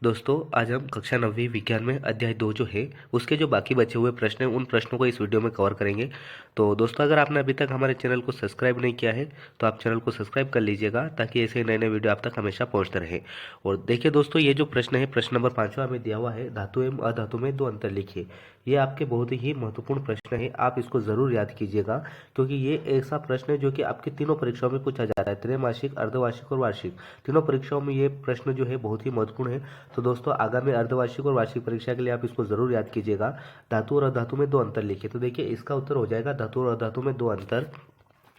दोस्तों आज हम कक्षा 9वीं विज्ञान में अध्याय 2 जो है उसके जो बाकी बचे हुए प्रश्न हैं उन प्रश्नों को इस वीडियो में कवर करेंगे। तो दोस्तों अगर आपने अभी तक हमारे चैनल को सब्सक्राइब नहीं किया है तो आप चैनल को सब्सक्राइब कर लीजिएगा ताकि ऐसे नए नए वीडियो आप तक हमेशा पहुंचते रहे। और देखिए दोस्तों, ये जो प्रश्न है प्रश्न नंबर 5वां हमें दिया हुआ है, धातु एवं अधातु में दो अंतर लिखिए। ये आपके बहुत ही महत्वपूर्ण प्रश्न है, आप इसको जरूर याद कीजिएगा क्योंकि ये ऐसा प्रश्न है जो कि आपकी तीनों परीक्षाओं में पूछा जाता है, त्रैमासिक, अर्धवार्षिक और वार्षिक। तीनों परीक्षाओं में ये प्रश्न जो है बहुत ही महत्वपूर्ण है। तो दोस्तों आगामी अर्धवार्षिक और वार्षिक परीक्षा के लिए आप इसको जरूर याद कीजिएगा। धातु और अधातु में दो अंतर लिखिए। तो देखिए इसका उत्तर हो जाएगा धातु और अधातु में दो अंतर।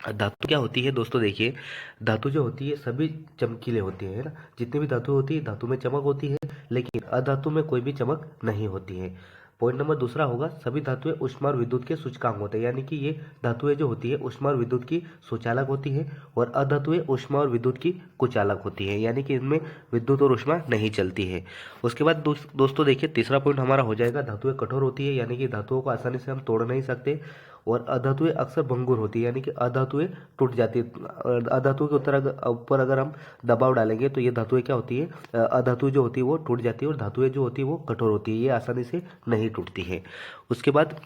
धातु क्या होती है दोस्तों? देखिए धातु जो होती है सभी चमकीले होती है ना, जितनी भी धातु होती है धातु में चमक होती है, लेकिन अधातु में कोई भी चमक नहीं होती है। पॉइंट नंबर दूसरा होगा, सभी धातुएं ऊष्मा और विद्युत के सूचकांक होते हैं, यानी कि ये धातुएं जो होती है ऊष्मा और विद्युत की सूचालक होती है, और अधातुएं ऊष्मा और विद्युत की कुचालक होती है, यानी कि इनमें विद्युत और ऊष्मा नहीं चलती है। उसके बाद दोस्तों देखिए तीसरा पॉइंट हमारा हो जाएगा, धातुएं कठोर होती है, यानी कि धातुओं को आसानी से हम तोड़ नहीं सकते, और अधातुएं अक्सर भंगुर होती है, यानी कि अधातुएं टूट जाती है। अधातुओं के ऊपर अगर हम दबाव डालेंगे तो ये धातुएं क्या होती है, अधातु जो होती है वो टूट जाती है, और धातुएं जो होती है वो कठोर होती है, ये आसानी से नहीं टूटती है। उसके बाद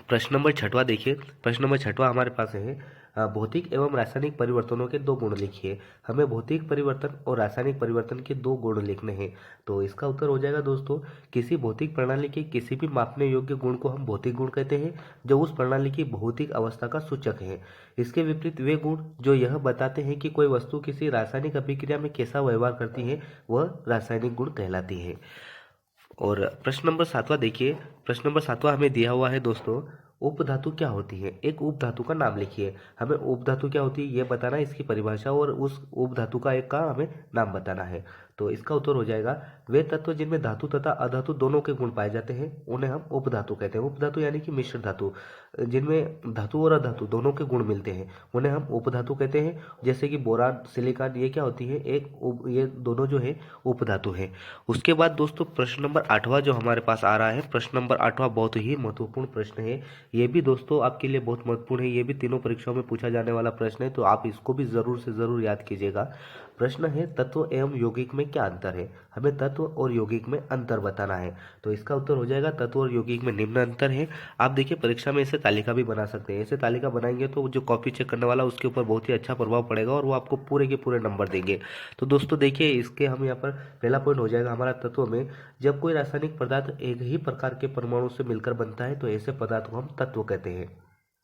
प्रश्न नंबर 6वां देखिए, प्रश्न नंबर 6वां हमारे पास है, भौतिक एवं रासायनिक परिवर्तनों के दो गुण लिखिए। हमें भौतिक परिवर्तन और रासायनिक परिवर्तन के दो गुण लिखने हैं। तो इसका उत्तर हो जाएगा दोस्तों, किसी भौतिक प्रणाली के किसी भी मापने योग्य गुण को हम भौतिक गुण कहते हैं जो उस प्रणाली की भौतिक अवस्था का सूचक है। इसके विपरीत वे गुण जो यह बताते हैं कि कोई वस्तु किसी रासायनिक अभिक्रिया में कैसा व्यवहार करती है वह रासायनिक गुण कहलाती है। और प्रश्न नंबर 7वां देखिए, प्रश्न नंबर 7वां हमें दिया हुआ है दोस्तों, उपधातु क्या होती है? एक उपधातु का नाम लिखिए। हमें उपधातु क्या होती है ये बताना है, इसकी परिभाषा और उस उपधातु का एक का हमें नाम बताना है। तो इसका उत्तर हो जाएगा, वे तत्व जिनमें धातु तथा अधातु दोनों के गुण पाए जाते हैं उन्हें हम उपधातु कहते हैं। उपधातु यानी कि मिश्र धातु, जिनमें धातु और अधातु दोनों के गुण मिलते हैं उन्हें हम उपधातु कहते हैं। जैसे कि बोरान, सिलिकॉन, ये क्या होती है, ये दोनों जो है उपधातु है। उसके बाद दोस्तों प्रश्न नंबर 8वां जो हमारे पास आ रहा है, प्रश्न नंबर 8वां बहुत ही महत्वपूर्ण प्रश्न है। ये भी दोस्तों आपके लिए बहुत महत्वपूर्ण है, ये भी तीनों परीक्षाओं में पूछा जाने वाला प्रश्न है, तो आप इसको भी जरूर से जरूर याद कीजिएगा। प्रश्न है, तत्व एवं यौगिक में क्या अंतर है? हमें तत्व और यौगिक में अंतर बताना है। तो इसका उत्तर हो जाएगा, तत्व और यौगिक में निम्न अंतर है। आप देखिए परीक्षा में ऐसे तालिका भी बना सकते हैं, ऐसे तालिका बनाएंगे तो जो कॉपी चेक करने वाला उसके ऊपर बहुत ही अच्छा प्रभाव पड़ेगा और वो आपको पूरे के पूरे नंबर देंगे। तो दोस्तों देखिए इसके हम यहाँ पर पहला पॉइंट हो जाएगा हमारा, तत्व में जब कोई रासायनिक पदार्थ एक ही प्रकार के परमाणु से मिलकर बनता है तो ऐसे पदार्थ को हम तत्व कहते हैं,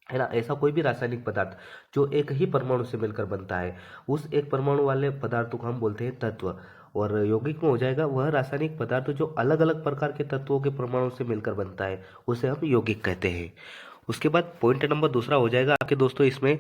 है ना। ऐसा कोई भी रासायनिक पदार्थ जो एक ही परमाणु से मिलकर बनता है उस एक परमाणु वाले पदार्थ को हम बोलते हैं तत्व। और यौगिक में हो जाएगा वह रासायनिक पदार्थ जो अलग अलग प्रकार के तत्वों के परमाणु से मिलकर बनता है उसे हम यौगिक कहते हैं। उसके बाद पॉइंट नंबर दूसरा हो जाएगा आपके दोस्तों, इसमें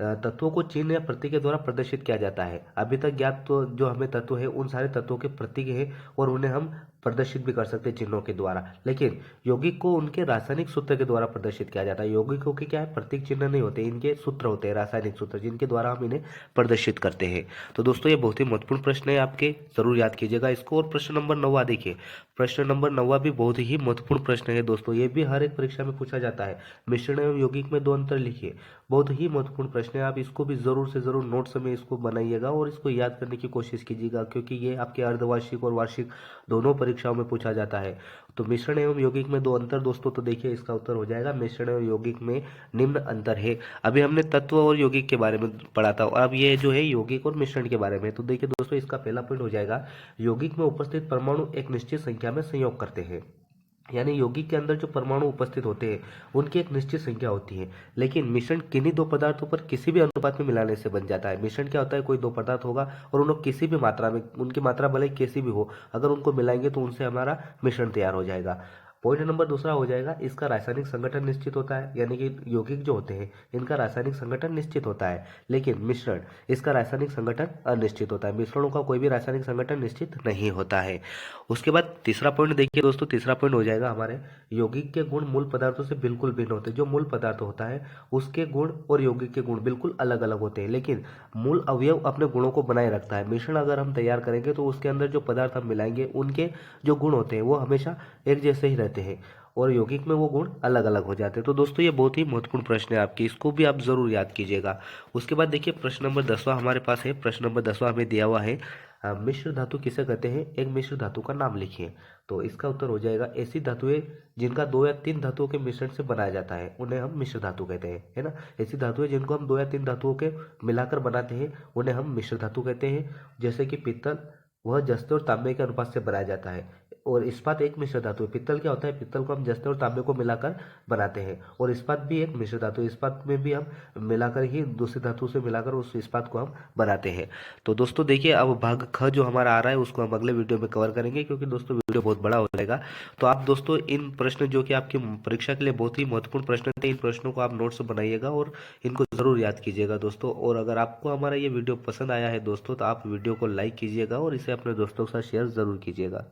तत्वों को चिन्ह या प्रतीक के द्वारा प्रदर्शित किया जाता है। अभी तक ज्ञात तो जो हमें तत्व है उन सारे तत्वों के प्रतीक है और उन्हें हम प्रदर्शित भी कर सकते हैं चिन्हों के द्वारा, लेकिन यौगिक को उनके रासायनिक सूत्र के द्वारा प्रदर्शित किया जाता है। यौगिकों के क्या है, प्रतीक चिन्ह नहीं होते, इनके सूत्र होते हैं, रासायनिक सूत्र, जिनके द्वारा हम इन्हें प्रदर्शित करते हैं। तो दोस्तों ये बहुत ही महत्वपूर्ण प्रश्न है, आपके जरूर याद कीजिएगा इसको। और प्रश्न नंबर 9वां देखिए, प्रश्न नंबर 9वां भी बहुत ही महत्वपूर्ण प्रश्न है दोस्तों, ये भी हर एक परीक्षा में पूछा जाता है। मिश्रण एवं यौगिक में दो अंतर लिखिए। बहुत ही महत्वपूर्ण प्रश्न है, आप इसको भी जरूर से जरूर नोट्स में इसको बनाइएगा और इसको याद करने की कोशिश कीजिएगा क्योंकि ये आपके अर्धवार्षिक और वार्षिक दोनों परीक्षाओं में पूछा जाता है। तो मिश्रण एवं यौगिक में दो अंतर दोस्तों, तो देखिए इसका उत्तर हो जाएगा, मिश्रण एवं यौगिक में निम्न अंतर है। अभी हमने तत्व और यौगिक के बारे में पढ़ा था और अब ये जो है यौगिक और मिश्रण के बारे में। तो देखिए दोस्तों इसका पहला पॉइंट हो जाएगा, यौगिक में उपस्थित परमाणु एक निश्चित संख्या में संयोग करते हैं। यानी यौगिक के अंदर जो परमाणु उपस्थित होते हैं उनकी एक निश्चित संख्या होती है, लेकिन मिश्रण किन्हीं दो पदार्थों पर किसी भी अनुपात में मिलाने से बन जाता है। मिश्रण क्या होता है, कोई दो पदार्थ होगा और उन्हें किसी भी मात्रा में, उनकी मात्रा भले कैसी भी हो, अगर उनको मिलाएंगे तो उनसे हमारा मिश्रण तैयार हो जाएगा। पॉइंट नंबर दूसरा हो जाएगा, इसका रासायनिक संगठन निश्चित होता है, यानी कि यौगिक जो होते हैं इनका रासायनिक संगठन निश्चित होता है, लेकिन मिश्रण इसका रासायनिक संगठन अनिश्चित होता है। मिश्रणों का कोई भी रासायनिक संगठन निश्चित नहीं होता है। उसके बाद तीसरा पॉइंट देखिए दोस्तों, तीसरा पॉइंट हो जाएगा हमारे, यौगिक के गुण मूल पदार्थों से बिल्कुल भिन्न होते हैं। जो मूल पदार्थ होता है उसके गुण और यौगिक के गुण बिल्कुल अलग अलग होते हैं, लेकिन मूल अवयव अपने गुणों को बनाए रखता है। मिश्रण अगर हम तैयार करेंगे तो उसके अंदर जो पदार्थ हम मिलाएंगे उनके जो गुण होते हैं वो हमेशा एक जैसे ही रहते हैं और यौगिक में वो गुण अलग अलग हो जाते हैं। तो दोस्तों ये बहुत ही महत्वपूर्ण प्रश्न है आपकी, इसको भी आप जरूर याद कीजिएगा। उसके बाद देखिए प्रश्न नंबर 10वां हमारे पास है, प्रश्न नंबर 10वां हमें दिया हुआ है, मिश्र धातु किसे कहते हैं, एक मिश्र धातु का नाम लिखिए। तो इसका उत्तर हो जाएगा ऐसी धातुएं जिनका 2 या 3 धातुओं के मिश्रण से बनाया जाता है उन्हें हम मिश्र धातु कहते हैं, है ना। ऐसी धातुएं जिनको हम 2 या 3 धातुओं के मिलाकर बनाते हैं उन्हें हम मिश्र धातु कहते हैं। जैसे कि पित्तल, वह जस्ते और तांबे के अनुपात से बनाया जाता है। और इस्पात एक मिश्र धातु है। पित्तल क्या होता है, पित्तल को हम जस्ते और तांबे को मिलाकर बनाते हैं। और इस्पात भी एक मिश्र धातु है। इस्पात में भी हम मिलाकर ही दूसरी धातु से मिलाकर उस इस्पात को हम बनाते हैं। तो दोस्तों देखिए, अब भाग ख जो हमारा आ रहा है उसको हम अगले वीडियो में कवर करेंगे, क्योंकि दोस्तों वीडियो बहुत बड़ा हो जाएगा। तो आप दोस्तों इन प्रश्न जो कि आपकी परीक्षा के लिए बहुत ही महत्वपूर्ण प्रश्न थे, इन प्रश्नों को आप नोट्स बनाइएगा और इनको जरूर याद कीजिएगा दोस्तों। और अगर आपको हमारा ये वीडियो पसंद आया है दोस्तों, तो आप वीडियो को लाइक कीजिएगा और इसे अपने दोस्तों के साथ शेयर जरूर कीजिएगा।